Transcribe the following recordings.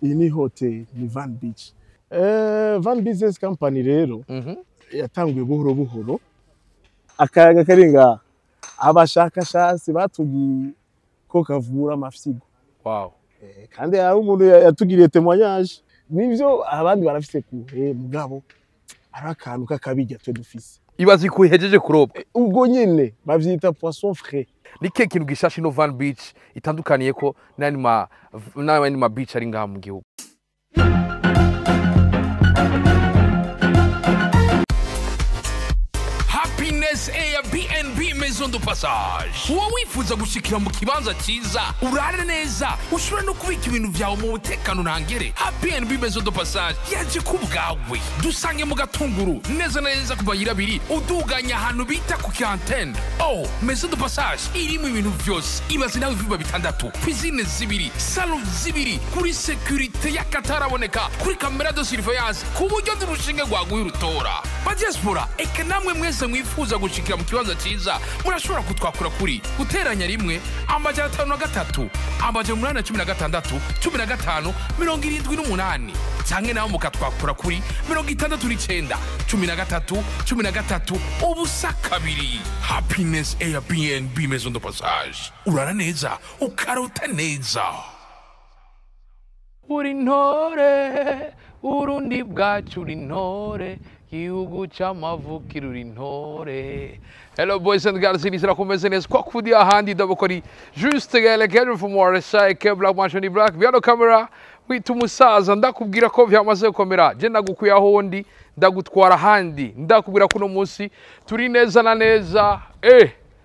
iyi ni hotel ni Van Beach. Van Business Company rero yatanguye buhoro buhoro, akayaga karinga abashakashatsi batugiye ko kavura amafyigo. Wow. Kandi hari umuntu yatugiriye témoignage, nivyo abandi barafise kuhe mugabo arakantu kakabijya twe dufise. Ibazi kuhejeje kuroba. Ubwo nyene bavyita poisson frais. Nike kintu gishasha ino Van Beach itandukaniye ko n'andi ma beach ari ngaha mu gihugu. BNB Maison de Passage. Uwo wifuza gushikira mu kibanza cyiza, urare neza, ushobora no kubika ibintu byawe mu mutekano ntangere. BNB Maison de Passage yaje kubwawe. Dusange mu Gatunguru neza neza kuva Nyirabiri, uduganya ahantu bita ku Kiantene. Oh, Maison de Passage irimo ibintu byose. Ibaze nawe ivyumba bitandatu, cuisine zibiri, salon zibiri, kuri sécurité y'akataraboneka, kuri camera de surveillance, ku buryo durushinge rwaguye urutora. Ba diaspora eke namwe mwese mwifuza gushikira mu kibanza cyiza, murashobora kutwakura kuri guteranya rimwe amajana 5 amajana 816 15 78 cyangwa naho mukatwakura kuri 69 13 13 ubusa kabiri. Happiness Airbnb Maison de Passage, urara neza ukarota neza. Uri ntore Burundi bwacu uri ntore, gihugu c'amavukiro uri ntore. Hello boys and girls, inizira kumeze neza kwa kudi ahandi ndabokori juste gale kedro for more sai ke black machine black biano camera witu musaza ndakubwira ko vyamaze gukomera. Je ndagukuye aho ndi ndagutwara handi ndakubwira kuno munsi turi neza na neza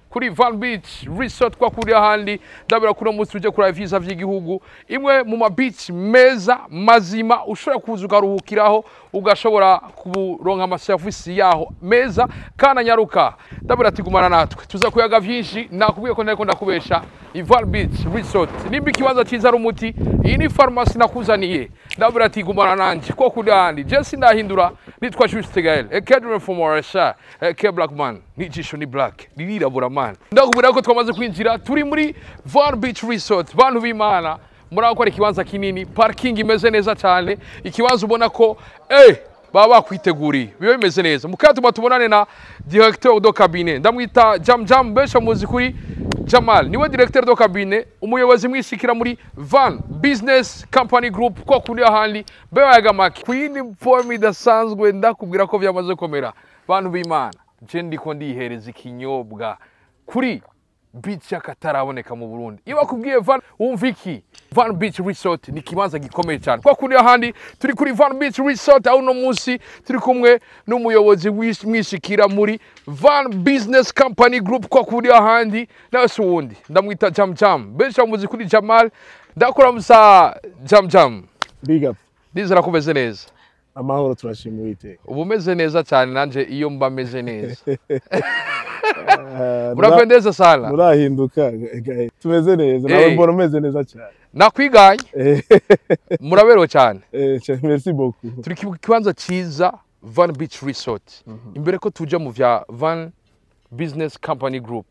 kuri Van Beach Resort kwa kuri ahandi ndabira kuno munsi tuje kuri visa vy'igihugu, imwe mu ma beach meza mazima ushobora kuza ukaruhukiraho ugashobora kuronka amaservice yaho meza kana nyaruka. Ndabira tigumana natwe tuza kuyaga vyinshi, nakubwiye ko ndako ndakubesha Van Beach Resort nimba ikibanza cyiza ari umuti. Iyi ni pharmacy nakuzaniye, ndabira tigumana nanje ko kuri ahandi. Jesse ndahindura nitwa Juste Gael Academy for Morasha ke Black Man nijisho ni black lirabura man. Ndakubwira ko twamaze kwinjira turi muri Van Beach Resort. Bantu b'Imana murako ari kibanza kinini, parking imeze neza cyane, ikibanza ubona ko baba kwiteguri bibe bimeze neza. Mukatuma tubonane na directeur de cabinet ndamwita Jam besha muzi kuri Jamal, niwe directeur de cabinet, umuyobozi mwishikira muri Van Business Company Group ko kuri ahandi beyagamaki kwini form idasanzwe. Ndakubwira ko byamaze komera. Bantu b'Imana je ndiko ndihereza ikinyobwa kuri beach akataraboneka mu Burundi. Iba kubwiye Van umviki Van Beach Resort ni kibanza gikomeye cyane kwa kuri ahandi. Turi kuri Van Beach Resort aho no munsi turi kumwe n'umuyobozi mwishikira muri Van Business Company Group kwa kuri ahandi nase wundi ndamwita Jam besha muzi kuri Jamal. Ndakora musa Jam big up dizera kumeze neza. Amahoro turashimira ite. Ubu meze neza cyane nanje iyo mba meze neza. Murapendeza sana. Murahinduka tumeze neza nawe mbona meze neza cyane. Nakwiganye. Murabero cyane. Merci beaucoup. Turi kibanza cyiza Van Beach Resort. Imbere ko tuja mu vya Van Business Company Group.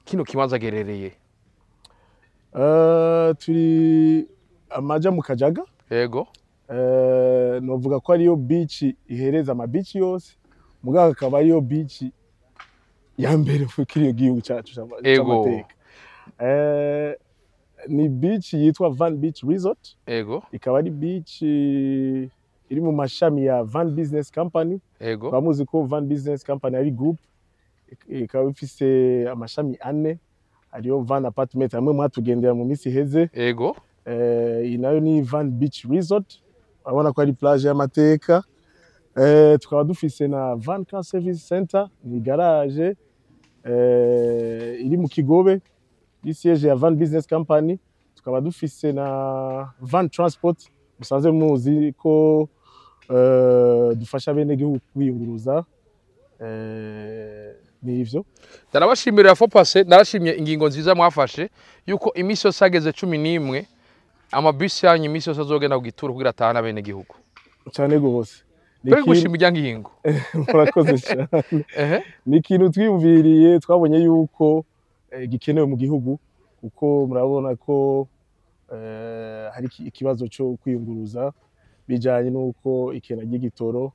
Kino kibanza gerereye. Turi amaja mu Kajaga. Yego. Novuga ko ariyo beach ihereza ama beach yose, muganga akaba ariyo beach ya mbere kuri gihugu cyacu cy'amateka. Ni beach yitwa Van Beach Resort. Yego. Ikaba ari beach iri mu mashami ya Van Business Company. Yego. Bamuzi ko Van Business Company ari group, ikaba ifise amashami 4, ariyo Van Apartment amwe mwatugendera mu misi heze. Yego. Inayo ni Van Beach Resort, abona ko ari plage y'amateka. Tukaba dufise na Van Car Service Center, ni garage iri mu Kigobe, isiege ya Van Business Company. Tukaba dufise na Van Transport, musanze muzi ko dufasha bene gihugu kwiyunguruza. Nivyo ndarabashimira fo passe, narashimye ingingo nziza mwafashe yuko imisi yose ageze 11 amabisi yanyu imisi yose azogenda kugituro kugira atahana bene gihugu cyane gose. Bari gushimira ingingo. Murakoze cyane. Ni ikintu twiyumviriye, twabonye yuko gikenewe mu gihugu kuko murabona ko hari ikibazo cyo kwiyunguruza bijanye nuko ikena ry'igitoro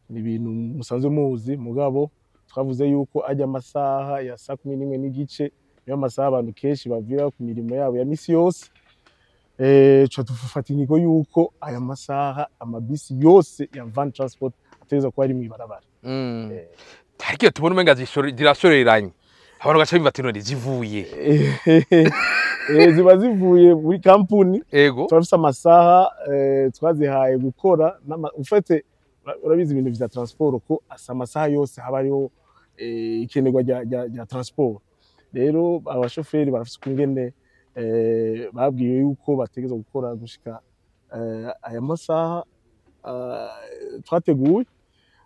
ni ibintu musanzwe muzi mugabo twavuze yuko ajya amasaha ya 11 n'igice niyo masaha abantu kenshi bavira ku mirimo yabo ya misi yose cyo dufata inyigo yuko aya masaha amabisi yose ya van transport ateza ko ari mu ibarabara ariko tubona umenga zirashoreranye abantu gacha bimva tino zivuye ziba zivuye muri kampuni ego turafise amasaha twazihaye gukora ufite urabizi ibintu vya transport ko asa amasaha yose haba ariho ikenerwa rya transport rero abashoferi barafise kungene babwiye yuko bategeza gukora gushika aya masaha twateguye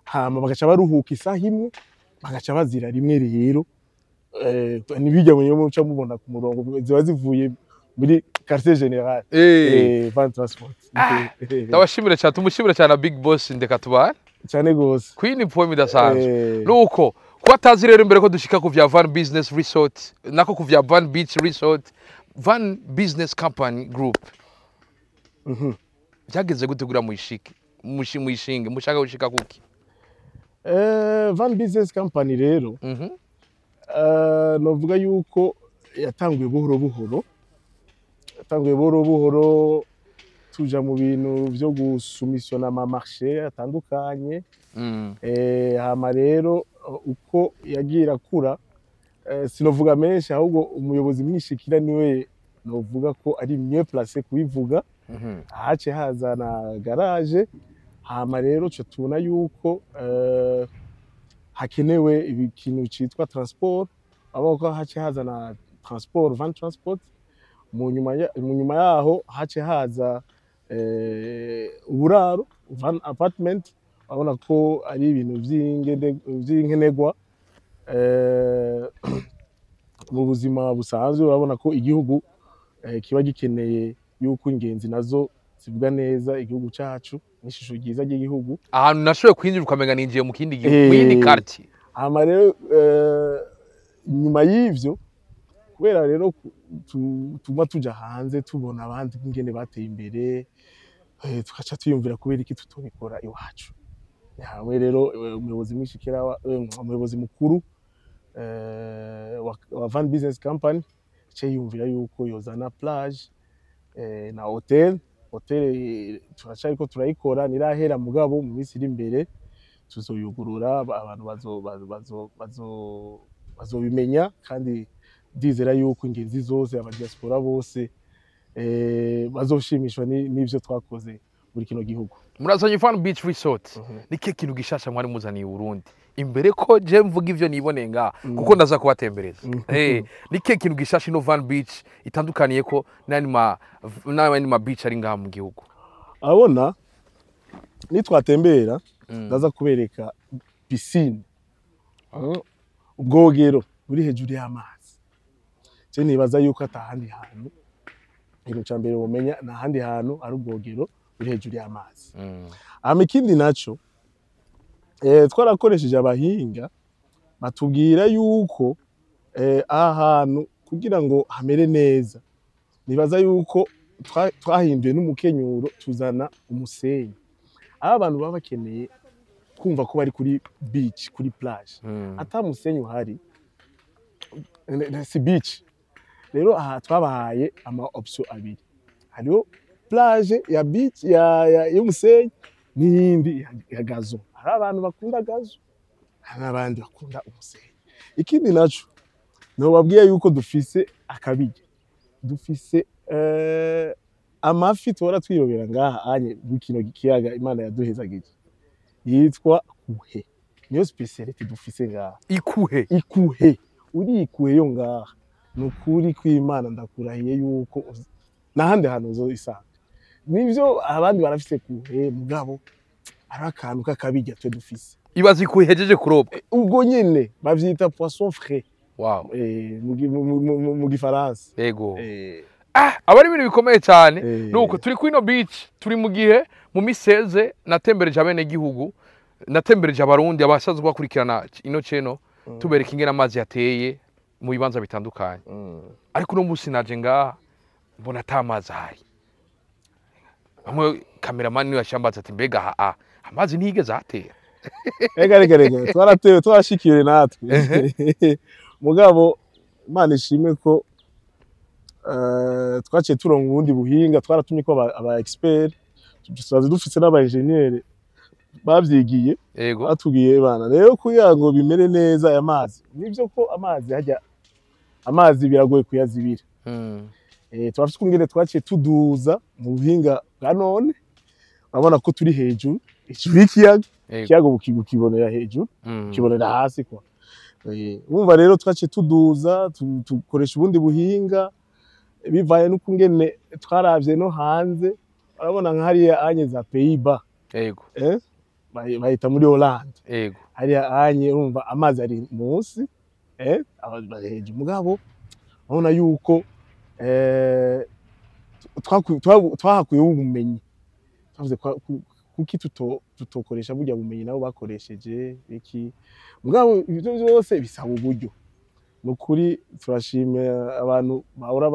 hama bagaca baruhuka isaha imwe bagaca bazira rimwe rero nibijya mu nyuma muca mubona ku murongo ziba zivuye muri quartier general van transport ndabashimira cyane tumushimira cyane big boss ndeka tubara cyane gose queen point idasanzwe nuko kuba tazi rero imbere ko dushika ku vya van business resort nako ku vya van beach resort van business company group byageze gutegura muyishike muyishinge mushaka gushika kuki van business company rero novuga yuko yatanguye buhoro buhoro tuja mu bintu byo gusumisiona ama marché atandukanye hama rero uko yagira kura sinovuga menshi ahubwo umuyobozi mwishikira niwe novuga ko ari mieux placé kubivuga hace hazana garage hama rero cyo tubona yuko hakenewe ikintu citwa transport abako hace hazana transport van transport mu nyuma yaho hace haza uburaro van apartment abona ko ari ibintu vy'inkenegwa mu buzima busanzwe urabona ko igihugu kiba gikeneye yuko ingenzi nazo zivuga neza igihugu cyacu n'ishusho ryiza ry'igihugu ahantu nashoboye kwinjira ukamenga ninjiye mu kindi gihugu mu yindi quartier hama rero nyuma y'ivyo kubera rero tuma tuja hanze tubona abandi ingene bateye imbere tukaca tuyumvira kubera iki tutobikora iwacu hamwe rero umuyobozi mwishikira umuyobozi mukuru wa van business company cyo yumvira yuko yozana plage na hotel turacariko turayikora nirahera mugabo mu minsi iri imbere tuzoyugurura abantu bazobimenya kandi ndizera yuko ingenzi zose abadiaspora bose bazoshimishwa n'ivyo twakoze muri kino gihugu. Murazanye Fun Beach Resort nike kintu gishasha mwari muzaniye Burundi imbere ko je mvuga ivyo nibone nga kuko ndaza kubatembereza nike kintu gishasha ino Fun Beach itandukaniye ko nani ma beach ari ngaha mu gihugu abona nitwatembera ndaza kubereka piscine ubwogero buri hejuru y'amazi je nibaza yuko atahandi hantu ikintu ca mbere womenya n'ahandi hantu ari ubwogero buri hejuru y'amazi ikindi naco twarakoresheje abahinga batubwira yuko ahantu kugira ngo hamere neza nibaza yuko twahinduye n'umukenyuro tuzana umusenyi abantu baba bakeneye kumva ko bari kuri beach kuri plage ata musenyi uhari si beach rero aha twabahaye ama option abiri hariho plage ya beach ya musenyi n'iyindi ya gazo hari abantu bakunda gazo hari abandi bakunda umusenyi ikindi naco no babwiye yuko dufise akabije dufise amafi tora twirobera ngaha anye bukino gikiyaga Imana yaduhezagije yitwa kuhe niyo speciality dufise ngaha ikuhe uri ikuhe yo ngaha nukuri kw'Imana ndakurahiye yuko nahandi hantu uzoisanga nivyo abandi barafise kuhe mugabo ari akantu kakabijya twe dufise ibazi kuhejeje kuroba ubwo nyene bavyita poisson frais wow mu gifaransa yego abari ibintu bikomeye cyane nuko turi kuri no beach turi mu gihe mu miseze natembereje abene gihugu natembereje abarundi abasazwe bakurikirana ino ceno tubereka ingena amazi yateye mu bibanza bitandukanye ariko no musi naje ngaha mbona atamazi ahari. Bamwe cameraman niwe yashambaza ati mbega amazi ntigeze atera. Rega twaratewe twashikire natwe. Mugabo Imana ishimwe ko twaciye turonka ubundi buhinga, twaratumye ko aba expert tuzaze dufise n'aba engineer bavyigiye batubwiye bana rero kugira ngo bimere neza aya mazi. Nivyo ko amazi biragoye kuyazibira. Turafise kungene twaciye tuduza mu buhinga bwa none, urabona ko turi hejuru y'ikiyaga, ikiyaga ukibonera hejuru, ukibonera hasi kwa. Urumva rero twaciye tuduza tukoresha ubundi buhinga bivaye n'ukungene twaravye no hanze, urabona nka hariya anye za Pays-Bas. Bahita muri Hollande. Hariya anye urumva amazi ari munsi, bari hejuru. Mugabo urabona yuko twahakuye ubumenyi. Twavuze kuki tutokoresha burya bumenyi nabo bakoresheje iki. Mugabo ibyo byose bisaba uburyo. Nukuri turashimye abantu bahora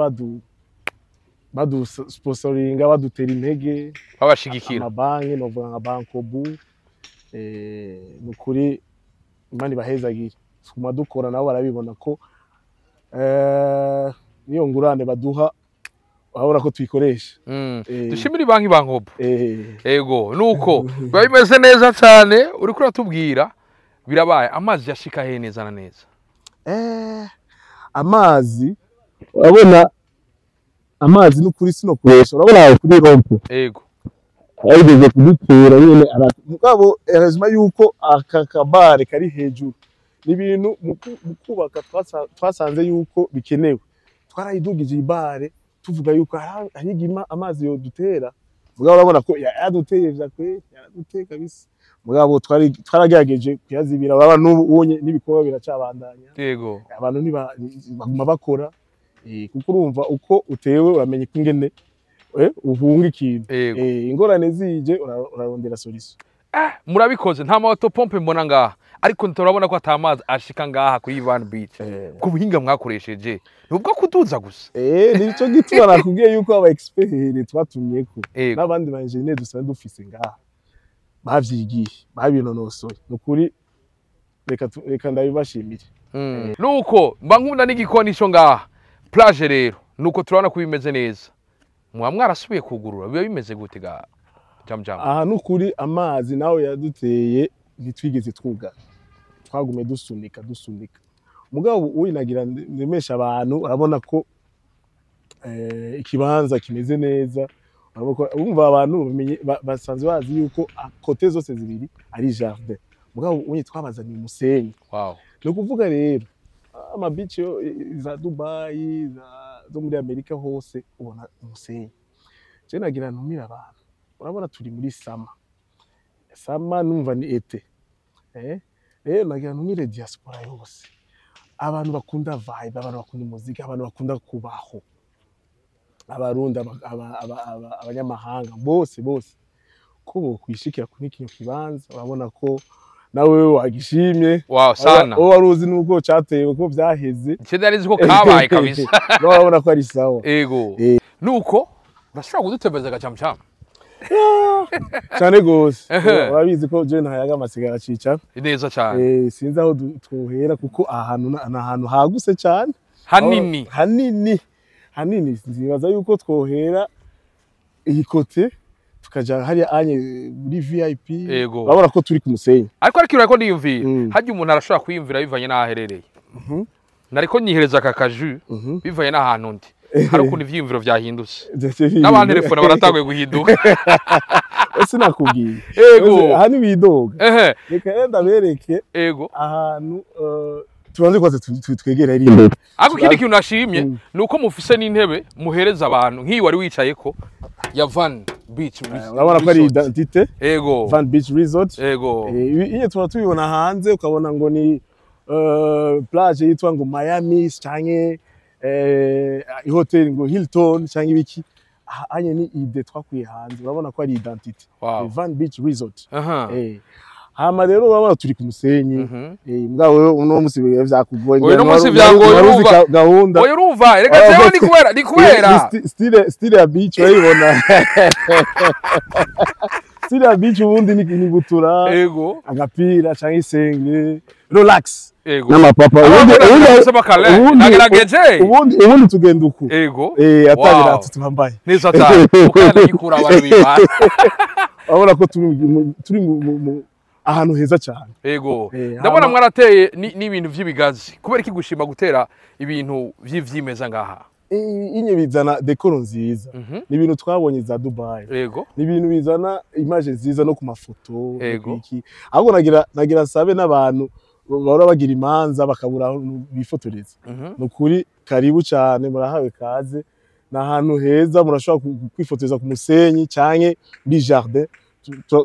badu sponsoringa, badutera intege, babashigikira. Amabanki novuga nka Bankobu. Nukuri Imana ibahezagire. Tuma dukora nabo barabibona ko niyo ngurane baduha urabona ko tuyikoresha. Dushimira banki Bankobu. Ego nuko bimeze neza cyane. Uri kuri atubwira birabaye amazi yashika he neza na neza. Amazi urabona amazi n'ukuri sino kuresha, urabona kuri rompo. Ayigeze kudutera nyene mugabo hejima yuko akakabare kari hejuru n'ibintu mukubaka twasanze yuko bikenewe. Twarayidugije ibare tuvuga yuko ahigima amazi yo dutera. Mugabo urabona ko yaduteye vyakwe, yaraduteye kabisa. Mugabo twaragerageje kuyazibira, baba n'ubonye n'ibikorwa biracabandanya. Abantu baguma bakora kuko urumva uko utewe uramenye kungene uhunga ikintu. Ingorane zije urarondera solution. Murabikoze nta moto pompe mbona ngaha, ariko turabona ko atamazi ashika ngaha kuri Van Beach. Ku buhinga mwakoresheje nubwo kuduza gusa. Nico gituma nakubwiye yuko aba expert twatumye ko n'abandi ba engineer dusanzwe dufise ngaha bavyigiye babinonosoye. Nukuri reka ndabibashimire. Nuko mba nkunda n'igikonisho ngaha plage rero nuko turabona ko bimeze neza. Mwarasubiye kugurura biba bimeze gute ga jamjam? Aha nukuri amazi nawe yaduteye ntitwigeze twuga, twagume dusunika. Mugabo uyinagira ndemesha abantu urabona ko ikibanza kimeze neza. Urumva abantu basanzwe bazi yuko kote zose zibiri ari jardin. Mugabo unyi twabazaniye umusenyi. No kuvuga rero ama beach za Dubai zo muri Amerika hose ubona umusenyi. Je nagira ntumira abantu, urabona turi muri sama numva ni ete. Rero nagira ntumire diaspora yose, abantu bakunda vibe, abantu bakunda muzika, abantu bakunda kubaho, abarundi, abanyamahanga bose ko bokwishikira kuri kintu kibanza. Urabona ko nawe wagishimye. Sana waruzi nuko cyatewe ko byaheze, cyedarizi ko kabaye kabisa. Urabona ko ari sawa. Nuko bashobora kudutebeza gacamcam cyane gose. Urabizi ko je ntayaga amasigara cica neza cyane. Sinzi aho twohera kuko ahantu haguse cyane, hanini. Nzibaza yuko twohera iyi kote tukaja hariya anye muri VIP. Urabona ko turi ku musenyi. Ariko urako ndiyumvira hajya umuntu arashobora kwiyumvira bivanye n'aherereye. Nariko nyihereza akakaju bivanye n'ahantu ndi. Hari ukuntu ivyiyumviro vyahindutse n'abantu telefone baratanguye guhinduka. Sinakubwiye aha ni bidoga. Reka yenda bereke ahantu tubanze kwaze twegera iri imbere. Ariko kindi kintu nashimye nuko mufise n'intebe muhereza abantu nk'iyi wari wicaye ko ya Van Beach. Urabona ko ari identité Van Beach Resort. Iyo tuba tubibona hanze ukabona ngo ni plage yitwa ngo Miami canke hotel ngo Hilton canke ibiki. Anye ni ide twakuye hanze, urabona ko ari identity Van Beach Resort. hama rero urabona turi ku musenyi mbwa uno musi vyakugoye uno musi vyagoye gahunda oya urumva reka jewe ni kubera stile ya beach urayibona stile ya beach ubundi ni gutura ego agapira canke isenge relax ego n'amapapa ubundi tugenda uku ego atabira tutambaye neza cyane ukana yikura abantu bibana abona ko turi ahantu heza cyane ego ndabona mwarateye n'ibintu vy'ibigazi kubera iki gushima gutera ibintu vy'ivyimeza ngaha inye bizana dekoro nziza ni ibintu twabonye za Dubai ego ni ibintu bizana image nziza no ku mafoto ego ahubwo nagira sabe n'abantu bahora bagira imanza bakabura bifotoreza nukuri karibu cyane murahawe kaze na ahantu heza murashobora kwifotoreza ku musenyi canke muri jardin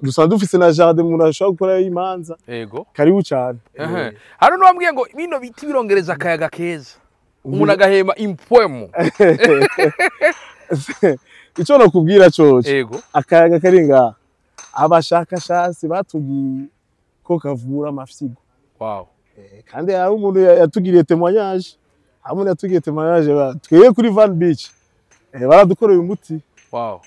dusanzwe dufise na jardin murashobora gukora imanza ego karibu cyane hano nabambwiye ngo bino biti birongereza akayaga keza umuntu agahema impwemu ico nakubwira coco ego akayaga kari ngaha abashakashatsi batugiye ko kavura amafyigo wow kandi hari umuntu yatugiriye témoignage tweye kuri Van Beach baradukoreye umuti wow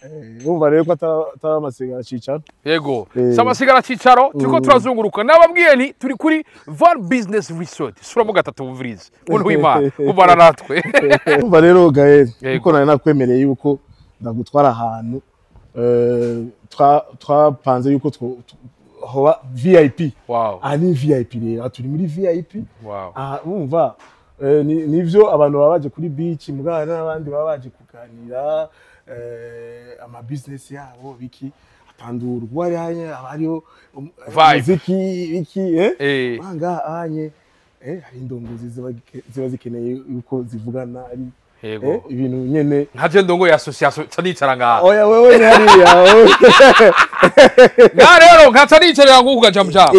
umva rero ko atari amasigara cicaro yego samasigara cicaro turiko turazunguruka nababwiye nti turi kuri Van Business Resort suramo gatatu buvurize muntu w'Imana kubara natwe umva rero Gael kuko nari nakwemereye yuko ndagutwara ahantu twapanze yuko hoba VIP wow ani VIP rero turi muri VIP wow umva nivyo abantu babaje kuri beach mugana n'abandi babaje kuganira ama business yabo biki atandurwa ari hariho muziki biki banga anye hari indongozi ziba zikeneye yuko zivugana ari ibintu nyene nkaje ndongo ya association tanicara ngaha oya wewe ni hariya na rero nkatanicara ngo kugaja mjama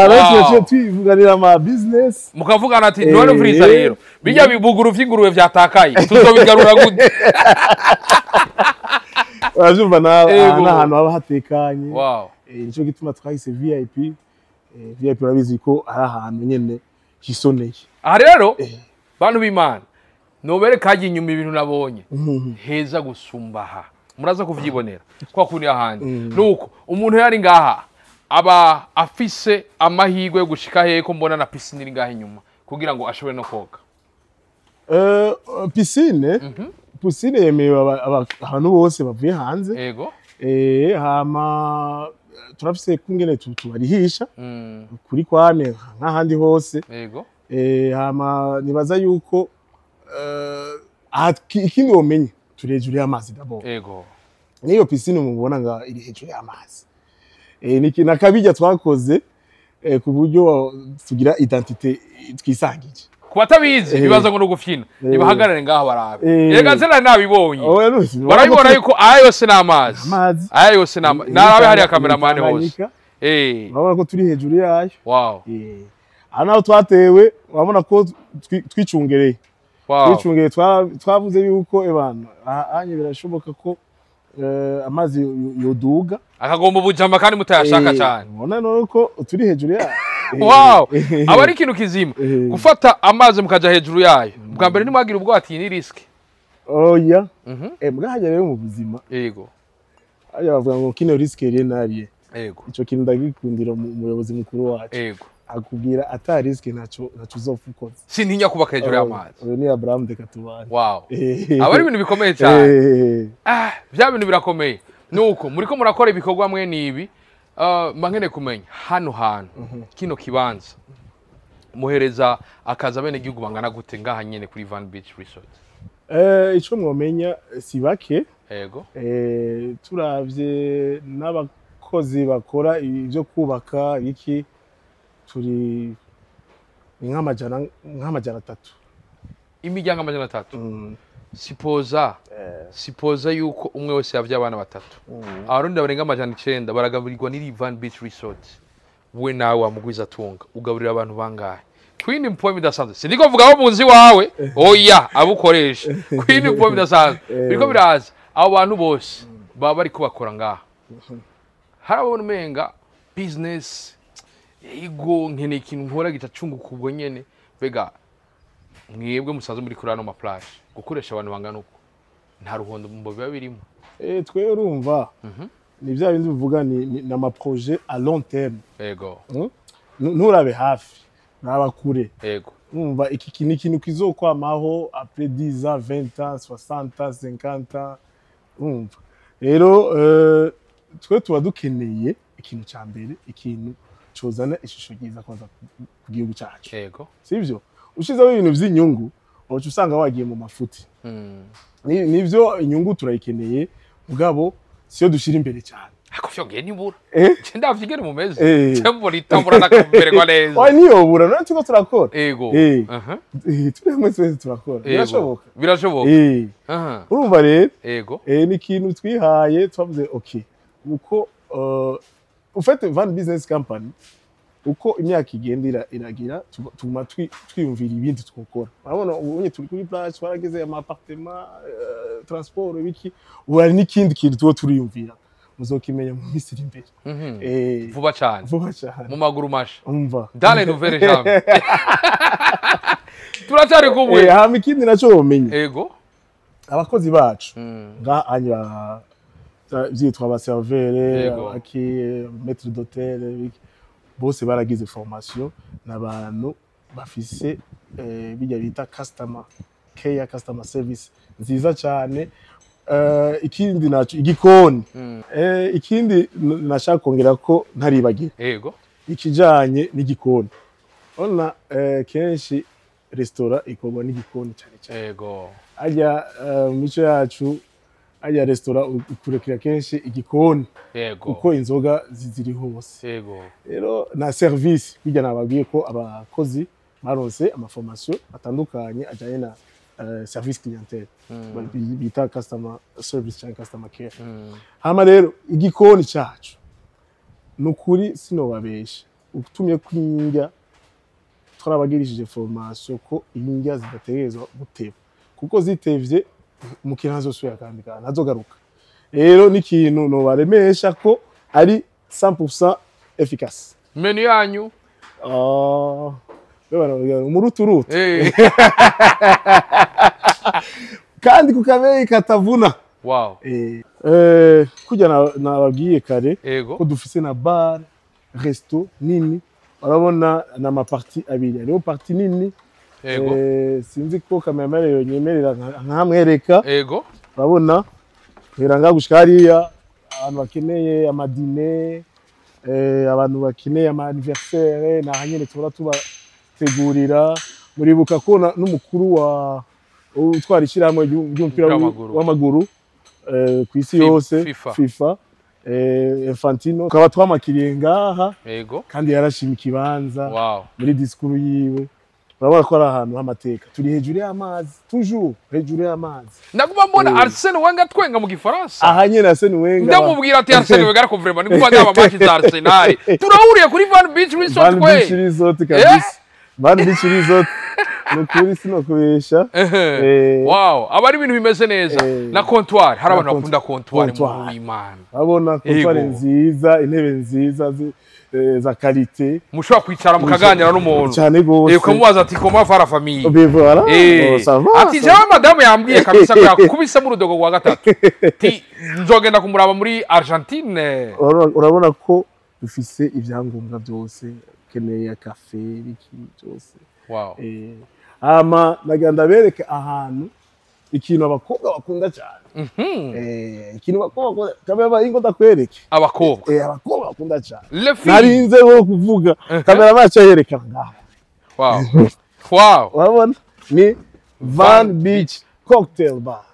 abaje twivuganira ama business mukavugana ati none mvuriza rero bijya bibuguru vy'inguruwe vyatakaye tuzobigarura gute urajumva n'ahantu haba hatekanye wow nico gituma twahise VIP VIP urabizi ko ari ahantu nyene hisoneye aha rero bantu b'Imana nobere kaje inyuma ibintu nabonye heza gusumbaha muraza kuvyibonera kwa kuni ahandi nuko umuntu yari ngaha aba afise amahirwe yo gushika heko mbona na piscine iri ngaha inyuma kugira ngo ashobore no koga piscine yemewe abantu bose bavuye hanze yego hama turafise kungene tubarihisha kuri kwane nk'ahandi hose yego hama nibaza yuko ikindi womenye turi hejuru y'amazi d'abord yego niyo piscine mubona nga iri hejuru y'amazi niki nakabijya twakoze ku buryo tugira identité twisangije kubatabizi bibaza ngo no gufyina nibahagarare ngaho barabe rega zena nabibonye barabibona yuko aya yose n'amazi aya yose narabe hari cameraman hose urabona ko turi hejuru yayo wow ana twatewe urabona ko twicungereye twicungereye twavuze yuko ebana anye birashoboka ko amazi yoduga akagomba ubujamba kandi mutayashaka cyane ubona none ko turi hejuru yayo wow aba ari ikintu kizima gufata amazi mukaja hejuru yayo bwa mbere nimwagira ubwo ati ni risk oya mwahaje rero mu buzima yego aya bavuga ngo kino risk rero nariye yego ico kintu ndagikundira umuyobozi mukuru wacu yego akubwira ata risk naco uzofukoza sintinya kubaka hejuru y'amazi ni Abraham de Katubana wow aba ari ibintu bikomeye cyane bya bintu birakomeye nuko muriko murakora ibikorwa mwe nibi mangene kumenya hano hantu kino kibanza muhereza akaza bene gihugu bangana gute ngaha nyene kuri Van Beach Resort ico mwomenya si bake yego turavye n'abakozi bakora ibyo kubaka iki turi nk'amajana 3 imiryango amajana 3 sipoza yuko umwe wese yavye abana 3 abarundi barenga amajana 9 baragaburirwa n'iri Van Beach Resort we nawe wamugwiza tunga ugaburira abantu bangahe Queen Mpomi bidasanzwe sindiko vuga aho munzi wawe oya abukoresha Queen Mpomi bidasanzwe biriko biraza abo bantu bose baba bari kubakora ngaha harabona umenga business yego nkene ikintu nkora gitacunguka ubwo nyene bega mwebwe musaza muri kuri ano ma plage gukoresha abantu bangana uko nta ruhondo mbo biba birimo twe urumva ni bya bindi bivuga ni ama projet à long terme yego nturabe hafi naba kure yego umva iki kintu kizokwamaho après 10 ans 20 ans 60 ans 50 ans umva rero twe tuba dukeneye ikintu cya mbere ikintu cozana ishusho ryiza kwanza ku gihugu cyacu yego sivyo ushizeho ibintu by'inyungu ocu usanga wagiye mu mafuti nivyo inyungu turayikeneye mugabo siyo dushira imbere cyane akofyo geni bura ndavigere mu meze cyambo litambura nakamererwa neza oya niyo bura none tuko turakora yego twemwe twese turakora birashoboka urumva rero yego ni ikintu twihaye twavuze okay uko ufite van business company uko imyaka igenda iragira tuma twiyumvira ibindi twokora urabona ubunye turi kuri plage twarageze ama appartement transport ibiki wari n'ikindi kintu tuwo turiyumvira muzokimenya mu misiri imbere vuba cyane mu maguru masha umva dale nouvelle jambe turacyari kumwe hama ikindi naco womenye yego abakozi bacu nga anya byitwa ba serveur aki maître d'hôtel bose baragize formation n'abantu bafise bijya bita customer care customer service nziza cyane ikindi naco igikoni ikindi nashaka kongera ko ntaribagira yego ikijanye n'igikoni ona kenshi restaurant ikorwa n'igikoni cyane yego ajya mico yacu ajya restaurant ukurekera kenshi igikoni yego uko inzoga ziri hose yego rero na service bijya nababwiye ko abakozi baronse ama formation atandukanye ajanye na service clientele bita customer service cyangwa customer care hama rero igikoni cyacu nukuri sinobabesha utumye kwinga twarabagirishije formation ko indya zidategerezwa guteba kuko zitevye umukiriya azosubira kandi ntazogaruka rero n'ikintu no baremesha ko ari 100% efficace menu yanyu umuruturutu kandi kukabeyi katavuna wow kujya nababwiye kare ko dufise na bar resto nini urabona na ma partie abiri hariho partie nini sinzi ko kamera yonyemerera nkamwereka urabona biranga gushika hariya abantu bakeneye amadine abantu bakeneye ama anniversaire na hanyene tubura tubategurira muribuka ko n'umukuru wa utwara ishyirahamwe ry'umupira w'amaguru ku isi yose FIFA Infantino ukaba twamakiriye ngaha kandi yarashima ikibanza muri disikuru yiwe urabona ko ari ahantu h'amateka turi hejuru y'amazi toujours hejuru y'amazi ndaguma mbona Arsene Wenger twenga mu gifaransa aha nyene Arsene Wenger ndamubwira ati Arsene Wenger ariko vraiment ni kuba ndaba match za Arsenal turahuriye kuri Van Beach Resort Van Beach Resort kabisa Van Beach Resort nukuri sinokubesha wow abari ibintu bimeze neza na comptoir hari abantu bakunda comptoir mu Imana abona comptoir nziza intebe nziza za qualité mushobora kwicara mukaganira n'umuntu cyane gose ukamubaza ati comment va la famille voilà ati jawa madame yambwiye kabisa ko yakubise mu rudogo rwa gatatu ti nzogenda kumuraba muri Argentine urabona ko dufise ibyangombwa byose keneye cafe biki byose wow ama naganda bereke ahantu ikintu abakobwa bakunda cyane ikintu bakobwa kamera ingo ndakwereke abakobwa bakunda cyane narinze wo kuvuga kamera bacha yerekana ngaha wow wabona ni Van Beach Cocktail Bar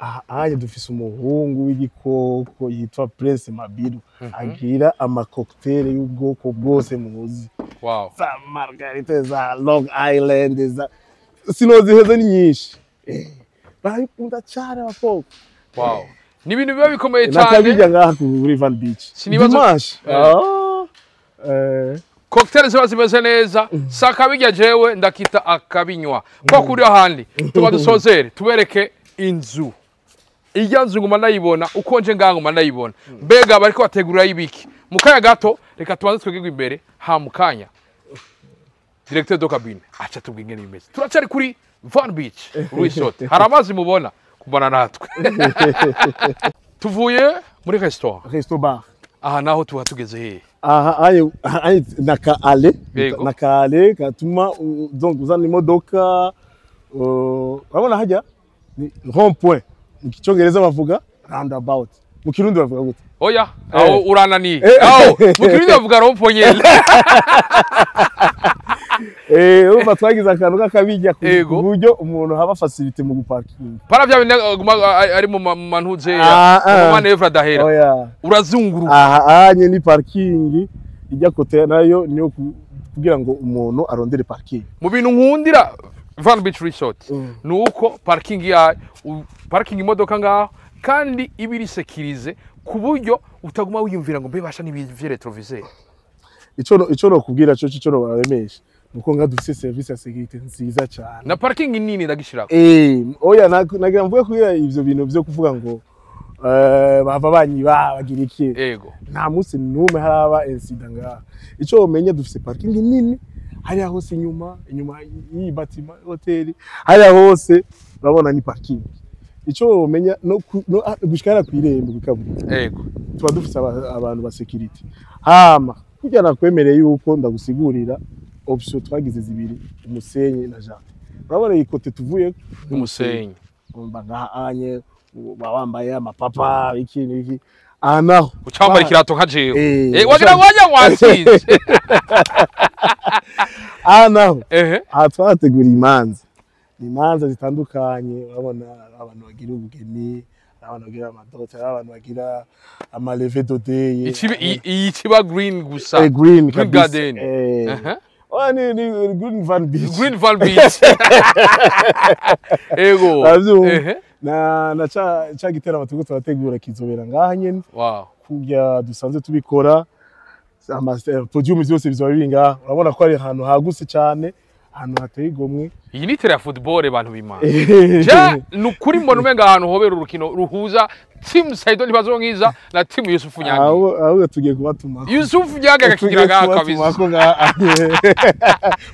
aha dufise umuhungu w'igikoko yitwa Prince Mabiru agira ama cocktail y'ubwoko bwose muzi wow za margarita za Long Island za sinoziheze ni nyinshi barikunda cyane abakobwa wow ni ibintu biba bikomeye cyane nakabijya ngaha kuri Van Beach dimanche cocktail ziba zimeze neza sakabijya jewe ndakita akabinywa kwa kuri ahandi tuba dusozere tubereke inzu ijya nzu nguma nayibona ukonje ngango manayibona mbega bariko bategurira ibiki mukaya gato reka tubanze twegegwe imbere ha mukanya directeur de cabine acha tubwinge n'imeze turacari kuri Van Beach Resort hari amazi mubona kubana natwe tuvuye muri resto bar aha naho tuba tugeze he aha aye nakale katuma donc uzana imodoka urabona hajya ni rond point mu kicongereza bavuga roundabout mu kirundi bavuga gute oya aho urananiye aho mu kirundi bavuga rond point nyene urumva twagize akantu k'akabijya ku buryo umuntu haba facilité mu guparking para bya ari mu mantuze mu manevra dahera urazunguruka aha anye ni parking ijya kote nayo niyo kugira ngo umuntu arondere parking mu bintu nkundira Van Beach Resort nuko parking imodoka ngaho kandi ibiri sekirize ku buryo utaguma wiyumvira ngo mbebasha n'ibivye retroviseur ico no kubwira cyo no baremesha nuko nga dufise service ya sécurité nziza cyane na parking nini ndagishirako oya nagira mvuye kugira ivyo bintu byo kuvuga ngo bava banyiba bagira iki yego nta munsi numwe haraba incident nga ico umenye dufise parking nini hari hose inyuma yi batima hotel hari hose urabona ni parking ico umenya no gushikara kwirembo bikaburi yego tuba dufise abantu ba sécurité hama kujya nakwemereye yuko ndagusigurira option twagize zibiri umusenyi na jardin urabona ikote tuvuye umusenyi mbaga anye bawambaye amapapa iki naho ucambara ikirato nka jewe wagira ngo wajya mwatsinze naho twategura imanza zitandukanye urabona abantu bagira ubugeni abantu bagira amadote abantu bagira ama lever de day ikiba green gusa green garden ni green Van Beach ego na cha gitera batugo turategura kizobera ngaha nyene kujya dusanze tubikora podium zose bizaba binga urabona ko ari ahantu haguse cyane ahantu hateye igomwe iyi ni tera football abantu bimana nukuri mbona umenga ahantu hobera urukino ruhuza team Saido ntibazonkiza na team Yusufu Nyange aho tugiye kubatuma Yusufu Nyange akakigira ngaha kabisa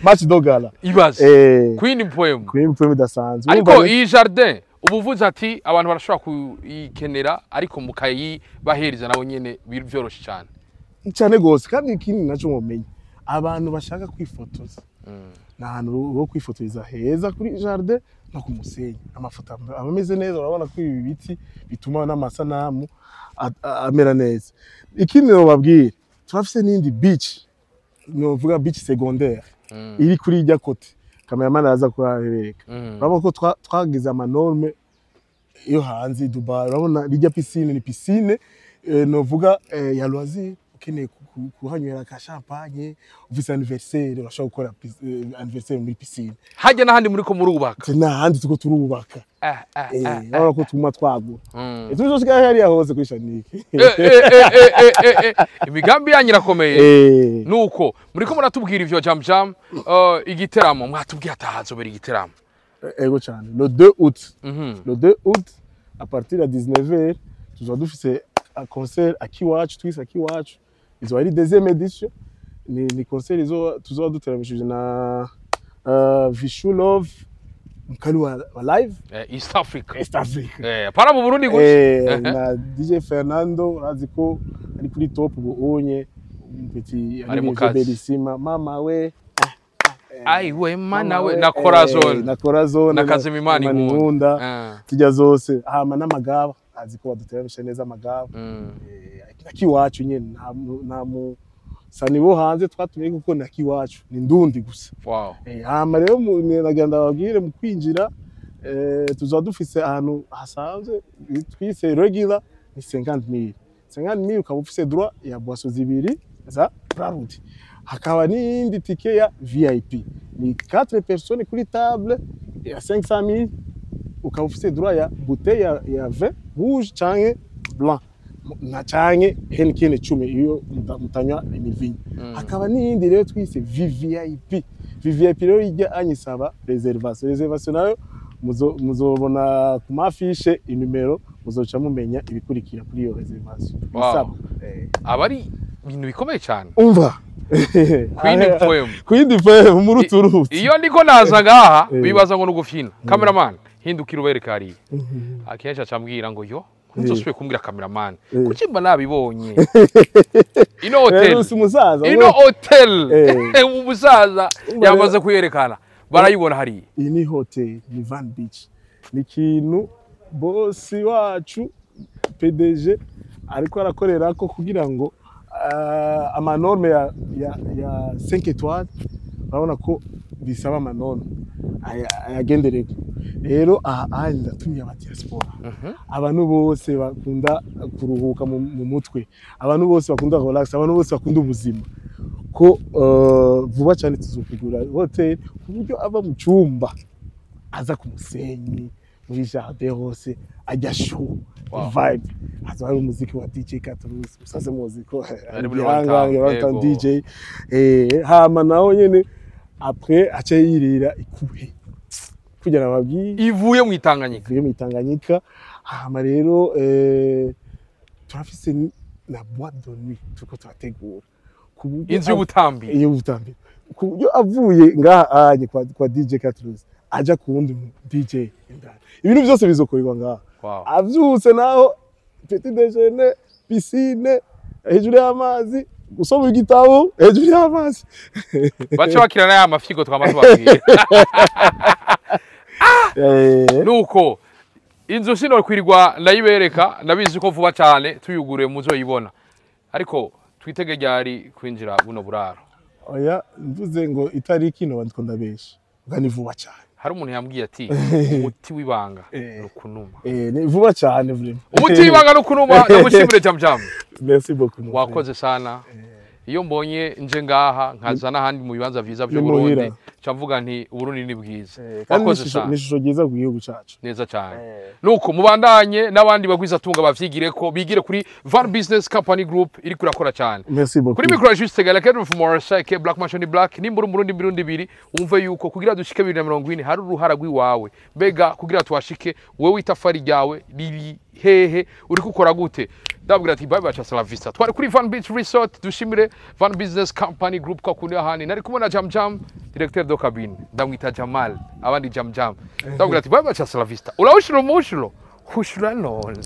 match dogala ibaze Queen poem dasanzwe ariko iyi jardin ubuvuze ati abantu barashobora kuyikenera ariko mukayi bahereza nabo nyene byoroshe cyane gose kandi ikindi naco mumenye abantu bashaka kwifotoza n'ahantu ho kwifotoreza heza kuri jardin no ku musenyi amafoto ameze neza urabona ko ibi biti bituma n'amasanamu amera neza ikindi no babwire turafise n'indi beach no vuga beach secondaire iri kuri ijya kote cameraman araza kuhabereka urabona ko twagize ama norme yo hanze Dubai urabona rijya piscine ni piscine no vuga ya loisir ukeneye kuhanywera ka champagne ufise anniversaire urashobora gukora anniversaire muri piscine hajya n'ahandi muri ko murubaka n'ahandi tuko turubaka urabona ko tuma twagura tuzo sigaye hari hose kwishanike imigambi yanyirakomeye nuko muri ko muratubwira ivyo jam igiteramo mwatubwiye atahazobera igiteramo ego cyane le 2 août le 2 août à partir de 19h tuzo dufise un concert à Kiwachu twise à Kiwachu izo ari deuxième édition ni concert izo tuzo duteramishije na Vishu Love mukali wa live East Africa para mu Burundi gutya na DJ Fernando raziko ari kuri top ubonye petit ari mu kazi mama we we mana we na corazon na kazima imana inkunda tujya zose hama n'amagaba aziko baduteramisha neza amagaba Kiwacu nyene nta sani bo hanze twatumye kuko na Kiwacu ni ndundi gusa hama rero nagenda babwire mu kwinjira tuzo dufise ahantu hasanzwe twise regular ni 50,000 ukaba ufise droit ya boisson zibiri za Brarudi hakaba n'indi ticket ya VIP ni 4 personnes kuri table ya 500,000 ukaba ufise droit ya bouteille ya vin rouge canke blanc na canke Heineken 10 iyo mutanywa imivinyo hakaba n'indi rero twise VVIP rero ijya anyisaba reservation nayo muzobona ku mafishe inimero muzoca mumenya ibikurikira kuri iyo reservation abari ibintu bikomeye cyane umva Queen FM muri turutse iyo ndiko naza ngaha bibaza ngo nugufina cameraman hindukira ubereka hari akenshi acambwira ngo yo nzoswe kumbwira cameraman kuki mba nabibonye ino hotel umusaza yamaze kuyerekana barayibona hari iyi ni hotel ni Van Beach ni ikintu bosi wacu PDG ariko arakorera ko kugira ngo amanorme ya 5 étoiles urabona ko bisaba amanorme ayagendereko rero aha ndatumye aba diaspora abantu bose bakunda kuruhuka mu mutwe abantu bose bakunda relax abantu bose bakunda ubuzima ko vuba cyane tuzokugura hotel kuburyo ava mu cyumba aza ku musenyi muri jardin hose ajya show vibe hazo hari umuziki wa DJ Katurus usaze muziko ari DJ hama naho nyene après acha yirira ikuhe kugira nababwi ivuye mu Tanganyika hama rero turafise na boîte de nuit tuko turategura inzu y'ubutambi kuburyo avuye ngaha anye kwa DJ Katurus aja kuwundi DJ indani ibintu byose bizokorerwa ngaha avyutse naho petit déjeuner piscine hejuru y'amazi gusoma igitabo hejuru y'amazi bacha bakirana ya mafyigo twamaze babwira nuko inzu sino kwirirwa ndayibereka nabizi ko vuba cyane tuyuguriye muzoyibona ariko twitege ryari kwinjira buno buraro oya mvuze ngo itariki no bandiko ndabesha ngani vuba cyane hari umuntu yambwiye ati umuti wibanga rukunuma ni vuba cyane vraiment umuti wibanga rukunuma ndamushimire jamjam merci beaucoup wakoze sana iyo mbonye nje ngaha nkazana handi mu bibanza vyiza byo Burundi camvuga nti Burundi ni bwiza wakoze sana nishusho giza ku gihugu cyacu neza cyane nuko mubandanye nabandi bagwiza tunga bavyigire ko bigire kuri Van Business Company Group iri kurakora cyane merci beaucoup kuri micro juste gala kedro for more sake Black Machine Black ni Burundi 2 umve yuko kugira dushike 2020 hari uruhara rwiwawe mbega kugira twashike wewe itafari ryawe riri hehe uri gukora gute ndabwira ati bye bye cha la vista twari kuri Van Beach Resort dushimire Van Business Company Group kwa kundi ahani nari kumona Jam directeur de cabine ndamwita Jamal abandi Jam ndabwira ati bye bye cha la vista ula ushiro mushiro hushura none